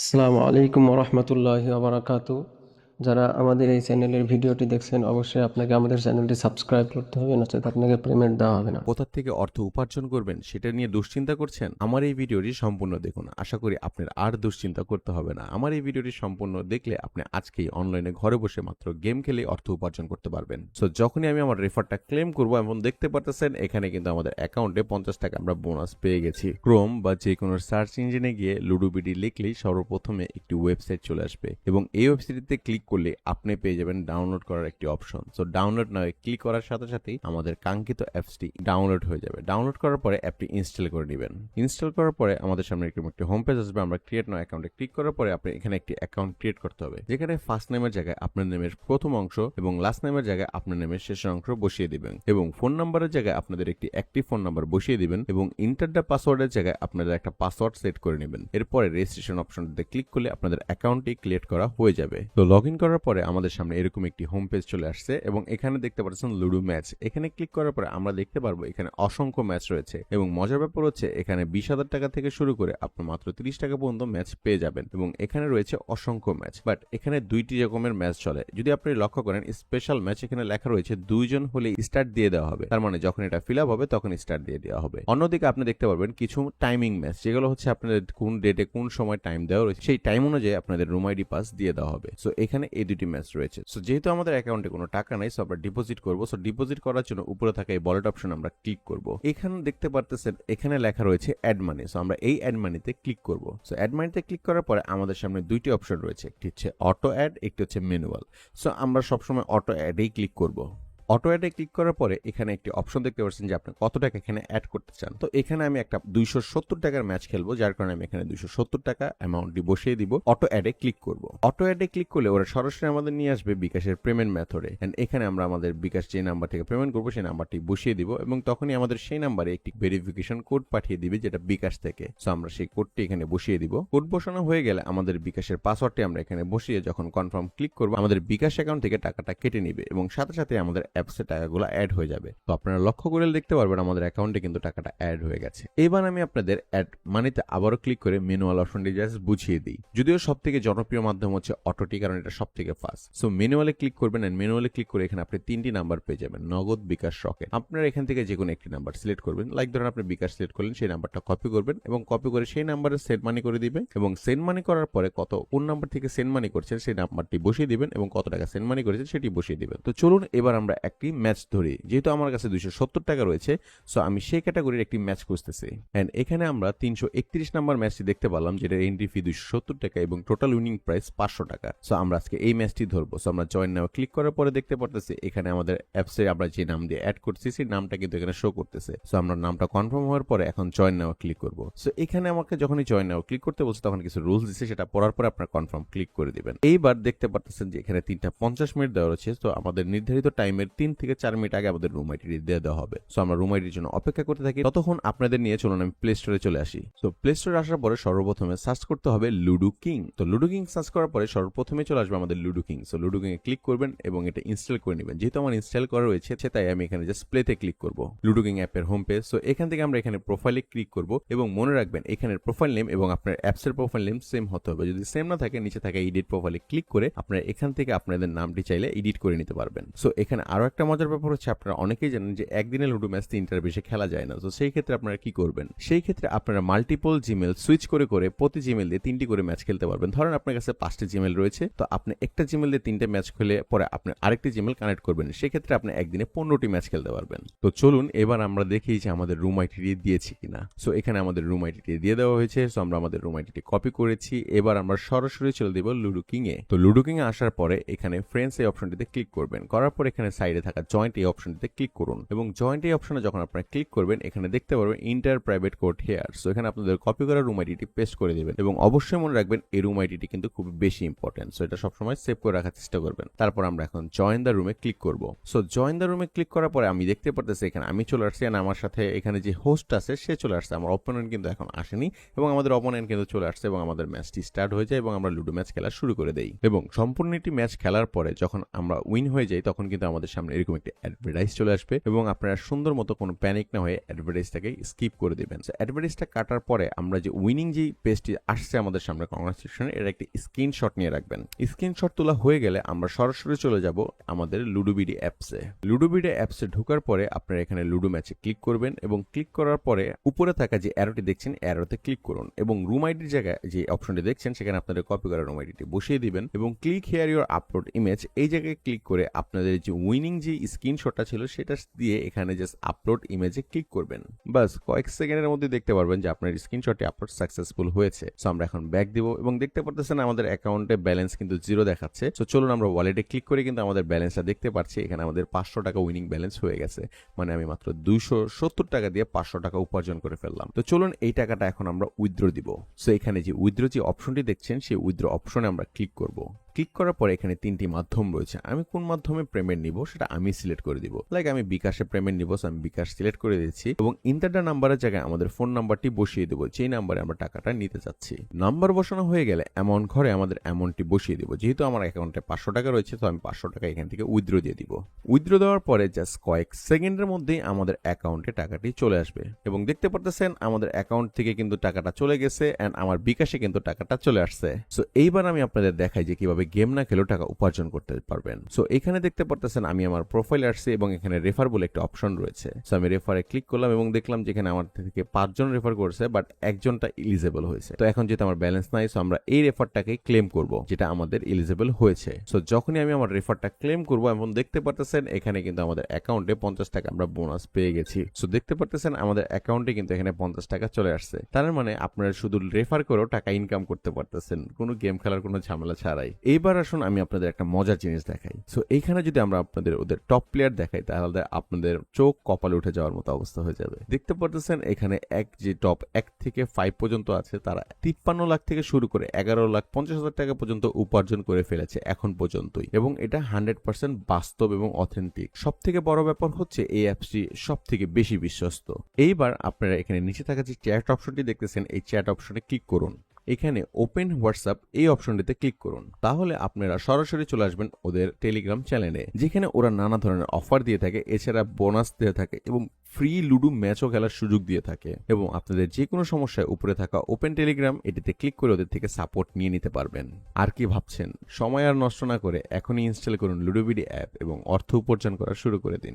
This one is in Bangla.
আসসালামু আলাইকুম ওরহমতুল্লাহি ওবারাকাতু। যারা আমাদের এই চ্যানেলের ভিডিওটি দেখছেন, অবশ্যই আপনাকে আমাদের চ্যানেলটি সাবস্ক্রাইব করতে হবে, নচেত আপনাকে পেমেন্ট দেওয়া হবে না। কোথা থেকে অর্থ উপার্জন করবেন সেটা নিয়ে দুশ্চিন্তা করছেন? আমার এই ভিডিওটি সম্পূর্ণ দেখুন। আশা করি আপনার আর দুশ্চিন্তা করতে হবে না। আমার এই ভিডিওটি সম্পূর্ণ দেখলে আপনি আজকেই অনলাইনে ঘরে বসে মাত্র গেম খেলে অর্থ উপার্জন করতে পারবেন। সো যখনই আমি আমার রেফারটা ক্লেম করব, এমন দেখতে পারতেছেন এখানে কিন্তু আমাদের অ্যাকাউন্টে 50 টাকা আমরা বোনাস পেয়ে গেছি। ক্রোম বা যে কোনো সার্চ ইঞ্জিনে গিয়ে লুডোবিডি লিখলেই সর্বপ্রথমে একটি ওয়েবসাইট চলে আসবে এবং এই ওয়েবসাইটটিতে ক্লিক করলে আপনি পেয়ে যাবেন ডাউনলোড করার একটি option. So download now click করার সাথে সাথেই আমাদের কাঙ্ক্ষিত অ্যাপসটি ডাউনলোড হয়ে যাবে। ডাউনলোড করার পরে অ্যাপটি ইনস্টল করে নেবেন। ইনস্টল করার পরে আমাদের সামনে এরকম একটি হোম পেজ আসবে। আমরা ক্রিয়েট নাও অ্যাকাউন্টে ক্লিক করার পরে আপনি এখানে একটি অ্যাকাউন্ট ক্রিয়েট করতে হবে, যেখানে ফার্স্ট নেমের জায়গায় আপনার নেমের প্রথম অংশ এবং লাস্ট নেমের জায়গায় আপনার নেমের শেষের অংশ বসিয়ে দিবেন এবং ফোন নাম্বারের জায়গায় আপনাদের একটি অ্যাক্টিভ ফোন নাম্বার বসিয়ে দিবেন এবং ইন্টার দ্য পাসওয়ার্ডের জায়গায় আপনাদের একটা পাসওয়ার্ড সেট করে নেবেন। এরপরে রেজিস্ট্রেশন অপশনটিতে ক্লিক করলে আপনাদের অ্যাকাউন্টটি ক্রিয়েট করা হয়ে যাবে। তো লগ ইন করার পরে আমাদের সামনে এরকম একটি হোম পেজ চলে আসছে এবং এখানে দেখতে পাচ্ছেন লুডো ম্যাচ। এখানে ক্লিক করার পরে আমরা দেখতে পারবো এখানে অসংখ্য ম্যাচ রয়েছে এবং মজার ব্যাপার হচ্ছে এখানে 20,000 টাকা থেকে শুরু করে আপনি মাত্র 30 টাকা পর্যন্ত ম্যাচ পেয়ে যাবেন এবং এখানে রয়েছে অসংখ্য ম্যাচ। বাট এখানে দুইটি রকমের ম্যাচ চলে। যদি আপনি লক্ষ্য করেন স্পেশাল ম্যাচ এখানে লেখা রয়েছে 2 জন হলে স্টার্ট দিয়ে দেওয়া হবে, তার মানে যখন এটা ফিল আপ হবে তখন স্টার্ট দিয়ে দেওয়া হবে। অন্যদিকে আপনি দেখতে পারবেন কিছু টাইমিং ম্যাচ, যেগুলো হচ্ছে আপনাদের কোন ডেটে কোন সময় টাইম দেওয়া রয়েছে সেই টাইম অনুযায়ী আপনাদের রুম আইডি পাস দিয়ে দেওয়া হবে। সো এখানে এই দুটি ম্যাচ রয়েছে। সো যেহেতু আমাদের অ্যাকাউন্টে কোনো টাকা নাই, সো আমরা ডিপোজিট করবো। সো ডিপোজিট করার জন্য উপরে থাকা এই ওয়ালেট অপশন আমরা ক্লিক করব। এখানে দেখতে পারতেছেন এখানে লেখা রয়েছে অ্যাড মানি। সো আমরা এই অ্যাড মানিতে ক্লিক করব। সো অ্যাড মানিতে ক্লিক করার পরে আমাদের সামনে দুইটি অপশন রয়েছে, একটি হচ্ছে অটো অ্যাড, একটি হচ্ছে ম্যানুয়াল। সো আমরা সবসময় অটো অ্যাডেই ক্লিক করব। অটো অ্যাডে ক্লিক করার পরে এখানে একটি অপশন দেখতে পাচ্ছেন যে আপনি কত টাকা এখানে অ্যাড করতে চান। তো এখানে আমি একটা 270 টাকার ম্যাচ খেলবো, যার কারণে আমি এখানে 270 টাকা অ্যামাউন্টটি বসিয়ে দিব। অটো অ্যাডে ক্লিক করব। অটো অ্যাডে ক্লিক করলে ওরা সরাসরি আমাদের নিয়ে আসবে বিকাশের পেমেন্ট মেথডে এন্ড এখানে আমরা আমাদের বিকাশ যে নাম্বার থেকে পেমেন্ট করবো সেই নাম্বারটি বসিয়ে দিব এবং তখনই আমাদের সেই নাম্বারে একটি ভেরিফিকেশন কোড পাঠিয়ে দিবে, যেটা বিকাশ থেকে। সো আমরা সেই কোডটি এখানে বসিয়ে দিব। কোড বসানো হয়ে গেলে আমাদের বিকাশের পাসওয়ার্ডটি আমরা এখানে বসিয়ে যখন কনফার্ম ক্লিক করব, আমাদের বিকাশ অ্যাকাউন্ট থেকে টাকাটা কেটে নিবে এবং সাথে সাথে আমাদের অ্যাপসে টাকাগুলো অ্যাড হয়ে যাবে। তো আপনারা লক্ষ্য করে দেখতে পারবেন আমাদের অ্যাকাউন্টে কিন্তু টাকাটা অ্যাড হয়ে গেছে। এবার আমি আপনাদের অ্যাড মানিতে আবারও ক্লিক করে ম্যানুয়াল অপশনটি জাস্ট বুঝিয়ে দিই। যদিও সবথেকে জনপ্রিয় মাধ্যম হচ্ছে অটোটি, কারণ এটা সবথেকে ফাস্ট। সো ম্যানুয়ালে ক্লিক করবেন এন্ড ম্যানুয়ালে ক্লিক করে এখানে আপনি তিনটি নাম্বার পেয়ে যাবেন, নগদ, বিকাশ, রকেট। আপনারা এখান থেকে যে কোনো একটি নাম্বার সিলেক্ট করবেন। লাইক ধরেন আপনি বিকাশ সিলেক্ট করলেন, সেই নাম্বারটা কপি করবেন এবং কপি করে সেই নাম্বারে সেন্ড মানি করে দিবেন এবং সেন্ড মানি করার পরে কোন নাম্বার থেকে সেন্ড মানি করছেন সেই নাম্বারটি বসিয়ে দিবেন এবং কত টাকা সেন্ড মানি করেছেন সেটি বসিয়ে দিবেন। তো চলুন এবার আমরা একটি ম্যাচ ধরি। যেহেতু আমার কাছে 270 টাকা রয়েছে, সো আমি সেই ক্যাটাগরির একটি ম্যাচ খুঁজতেছি এন্ড এখানে আমরা 331 নাম্বার ম্যাচটি দেখতে পেলাম, যেটা এন্ট্রি ফি 270 টাকা এবং টোটাল উইনিং প্রাইস 500 টাকা। সো আমরা আজকে এই ম্যাচটি ধরবো। সো আমরা জয়েন নাও ক্লিক করার পরে দেখতে পারতেছি এখানে আমাদের অ্যাপসে আমরা যে নাম দিয়ে অ্যাড করছি সেই নামটা কিন্তু এখানে শো করতেছে। সো আমরা নামটা কনফার্ম হওয়ার পরে এখন জয়েন নাও ক্লিক করব। সো এখানে আমাকে যখনই জয়েন নাও ক্লিক করতে বলছে তখন কিছু রুলস দিচ্ছে, সেটা পড়ার পরে আপনার কনফার্ম ক্লিক করে দিবেন। এইবার দেখতে পারতেছেন যে এখানে 3টা 50 মিনিট দেওয়া রয়েছে। তো আমাদের নির্ধারিত টাইমের 3 থেকে 4 মিনিট আগে আমাদের রুম আইডি দিয়ে দেওয়া হবে। সো আমরা রুম আইডির জন্য অপেক্ষা করতে থাকি। ততক্ষণ আপনাদের নিয়ে চলুন আমি প্লে স্টোরে চলে আসি। তো প্লে স্টোরে আসার পরে সর্বপ্রথমে সার্চ করতে হবে লুডো কিং। তো লুডো কিং সার্চ করার পরে সর্বপ্রথমে চলে আসবে আমাদের Ludo King. So Ludo King এ ক্লিক করবেন এবং এটা ইনস্টল করে নেবেন। যেহেতু আমার ইনস্টল করা রয়েছে তাই আমি এখানে জাস্ট প্লেতে ক্লিক করব। লুডো কিং অ্যাপের হোম পেজ। সো এখান থেকে আমরা এখানে প্রোফাইলে ক্লিক করব এবং মনে রাখবেন এখানে প্রোফাইল নেম এবং আপনার অ্যাপসের প্রোফাইল নেম সেম হতে হবে। যদি সেম না থাকে নিচে থাকা এডিট প্রোফাইলে ক্লিক করে আপনারা এখান থেকে আপনাদের নামটি চাইলে এডিট করে নিতে পারবেন। সো এখানে আরো একটা মজার ব্যাপার হচ্ছে আপনারা অনেকেই জানেন যে একদিনে লুডো ম্যাচ 3টার বেশি খেলা যায় না। তো সেই ক্ষেত্রে আপনারা কি করবেন? সেই ক্ষেত্রে আপনারা মাল্টিপল জিমেল সুইচ করে করে প্রতি জিমেল দিয়ে 3টি করে ম্যাচ খেলতে পারবেন। ধরেন আপনার কাছে 5টি জিমেল রয়েছে, তো আপনি একটা জিমেল দিয়ে 3টে ম্যাচ খেলে পরে আপনি আরেকটি জিমেল কানেক্ট করবেন। সেই ক্ষেত্রে আপনি একদিনে 15টি ম্যাচ খেলতে পারবেন। তো চলুন এবার আমরা দেখি যে আমাদের রুম আইডি দিয়েছি কিনা। সো এখানে আমাদের রুম আইডি দিয়ে দেওয়া হয়েছে। সো আমরা আমাদের রুম আইডি কপি করেছি। এবার আমরা সরাসরি চলে দেব লুডো কিং এ। তো লুডো কিং এ আসার পরে এখানে ফ্রেন্ডস এই অপশনটিতে ক্লিক করবেন। করার পর এখানে সাইডে থাকা জয়েন্ট এই অপশনটিতে ক্লিক করুন এবং জয়েন্ট এই অপশনে যখন আপনারা ক্লিক করবেন এখানে দেখতে পারবেন enter private code here. So এখানে আপনাদের কপি করা রুম আইডিটি পেস্ট করে দিবেন এবং অবশ্যই মনে রাখবেন এই রুম আইডিটি কিন্তু খুব বেশি ইম্পর্টেন্ট। সো এটা সবসময় সেভ করে রাখার চেষ্টা করবেন। তারপর আমরা এখন জয়েন দ্য রুমে ক্লিক করব। সো জয়েন দ্য রুমে ক্লিক করার পরে আমি দেখতে পারতেছি এখানে আমি চলে আসছি আর আমার সাথে এখানে যে হোস্ট আছে সে চলে আসছে। আমার অপোনেন্ট কিন্তু এখন আসেনি এবং আমাদের অপোনেন্ট কিন্তু চলে আসছে এবং আমাদের ম্যাচটি স্টার্ট হয়ে যায় এবং আমরা লুডো ম্যাচ খেলা শুরু করে দেই এবং সম্পূর্ণ একটি ম্যাচ খেলার পরে যখন আমরা উইন হয়ে যাই তখন কিন্তু আমাদের সামনে সামনে এরকম একটি অ্যাডভার্টাইজ চলে আসবে এবং আপনারা সুন্দর মতো কোনো প্যানিক না হয়ে অ্যাডভার্টাইজটাকে স্কিপ করে দিবেন। অ্যাডভার্টাইজটা কাটার পরে আমরা যে উইনিং যে পেজটি আসছে আমাদের সামনে কংগ্রাচুলেশন, এর একটি স্ক্রিনশট নিয়ে রাখবেন। স্ক্রিনশট তোলা হয়ে গেলে আমরা সরাসরি চলে যাব আমাদের লুডোবিডি অ্যাপসে। লুডোবিডি অ্যাপসে ঢোকার পরে আপনারা এখানে লুডো ম্যাচে ক্লিক করবেন এবং ক্লিক করার পরে উপরে থাকা যে অ্যারোটি দেখছেন অ্যারোতে ক্লিক করুন এবং রুম আইডির জায়গায় যে অপশনটি দেখছেন সেখানে আপনাদের কপি করা রুম আইডিটি বসিয়ে দিবেন এবং click here your upload image এই জায়গায় ক্লিক করে আপনাদের যে উইনিং যে স্ক্রিনশটটা ছিল সেটা দিয়ে এখানে জাস্ট আপলোড ইমেজে ক্লিক করবেন। বাস কয়েক সেকেন্ডের মধ্যে দেখতে পারবেন যে আপনার স্ক্রিনশটটি আপলোড সাকসেসফুল হয়েছে। সো আমরা এখন ব্যাক দিব এবং দেখতে পারতেছেন আমাদের অ্যাকাউন্টে ব্যালেন্স কিন্তু 0 দেখাচ্ছে। সো চলুন আমরা ওয়ালেটে ক্লিক করে কিন্তু আমাদের ব্যালেন্সটা দেখতে পাচ্ছি। এখানে আমাদের 500 টাকা উইনিং ব্যালেন্স হয়ে গেছে, মানে আমি মাত্র 270 টাকা দিয়ে 500 টাকা উপার্জন করে ফেললাম। তো চলুন এই টাকাটা এখন আমরা উইথড্র দিব। সো এখানে যে উইথড্র যে অপশনটি দেখছেন সেই উইথড্র অপশনে আমরা ক্লিক করব। ক্লিক করার পরে এখানে 3টি মাধ্যম রয়েছে। আমি কোন মাধ্যমে পেমেন্ট নিব সেটা আমি সিলেক্ট করে দিব। লাইক আমি বিকাশে পেমেন্ট নিব, আমি বিকাশ সিলেক্ট করে দিচ্ছি এবং ইন্টার দ্য নাম্বারের জায়গায় আমাদের ফোন নাম্বারটি বসিয়ে দেবো, যেই নাম্বারে আমরা টাকাটা নিতে চাচ্ছি। নাম্বার বসানো হয়ে গেলে অ্যামাউন্ট ঘরে আমাদের অ্যামাউন্টটি বসিয়ে দিব। যেহেতু আমার অ্যাকাউন্টে 500 টাকা রয়েছে তো আমি 500 টাকা এখান থেকে উইথড্র দিয়ে দিব। উইথড্র দেওয়ার পরে জাস্ট কয়েক সেকেন্ডের মধ্যেই আমাদের অ্যাকাউন্টে টাকাটি চলে আসবে এবং দেখতে পারতেছেন আমাদের অ্যাকাউন্ট থেকে কিন্তু টাকাটা চলে গেছে এন্ড আমার বিকাশে কিন্তু টাকাটা চলে আসছে। সো এইবার আমি আপনাদের দেখাই যে কিভাবে গেম না খেলেও টাকা উপার্জন করতে পারবেন। সো এখানে দেখতে পারতেছেন আমি আমার প্রোফাইলে আসছি এবং এখানে রেফার বলে একটা অপশন রয়েছে। সো আমি রেফারে ক্লিক করলাম এবং দেখলাম যে এখানে আমার থেকে 5 জন রেফার করেছে বাট একজনটা এলিজেবল হয়েছে। তো এখন যেহেতু আমার ব্যালেন্স নাই সো আমরা এই রেফারটাকে ক্লেম করব যেটা আমাদের এলিজেবল হয়েছে। সো যখনই আমি আমার রেফারটা ক্লেম করব এবং দেখতে পারতেছেন এখানে কিন্তু আমাদের অ্যাকাউন্টে 50 টাকা আমরা বোনাস পেয়ে গেছি। সো দেখতে পারতেছেন আমাদের অ্যাকাউন্টে কিন্তু এখানে 50 টাকা চলে আসছে। তার মানে আপনারা শুধু রেফার করেও টাকা ইনকাম করতে পারতেছেন কোনো গেম খেলার কোনো ঝামেলা ছাড়াই। এইবার আসুন আমি আপনাদের একটা মজার জিনিস দেখাই। সো এইখানে যদি আমরা আপনাদের ওদের টপ প্লেয়ার দেখাই তাহলে আপনাদের চোখ কপালে উঠে যাওয়ার মতো অবস্থা হয়ে যাবে। দেখতে পারতেছেন এখানে যে টপ 1 থেকে 5 পর্যন্ত আছে তারা 53 লাখ থেকে শুরু করে 11,50,000 টাকা পর্যন্ত উপার্জন করে ফেলেছে এখন পর্যন্তই এবং এটা 100% বাস্তব এবং অথেন্টিক। সব থেকে বড় ব্যাপার হচ্ছে এই অ্যাপসটি সব থেকে বেশি বিশ্বস্ত। এইবার আপনারা এখানে নিচে থাকা যে চ্যাট অপশনটি দেখতেছেন এই চ্যাট অপশনে ক্লিক করুন। এখানে ওপেন হোয়াটসঅ্যাপ এই অপশনটিতে ক্লিক করুন। তাহলে আপনারা সরাসরি চলে আসবেন ওদের টেলিগ্রাম চ্যানেলে, যেখানে ওরা নানা ধরনের অফার দিয়ে থাকে, এছাড়া বোনাস দিয়ে থাকে এবং ফ্রি লুডো ম্যাচও খেলার সুযোগ দিয়ে থাকে এবং আপনাদের যে কোনো সমস্যায় উপরে থাকা ওপেন টেলিগ্রাম এটিতে ক্লিক করে ওদের থেকে সাপোর্ট নিয়ে নিতে পারবেন। আর কি ভাবছেন? সময় আর নষ্ট না করে এখনই ইনস্টল করুন লুডোবিডি অ্যাপ এবং অর্থ উপার্জন করা শুরু করে দিন।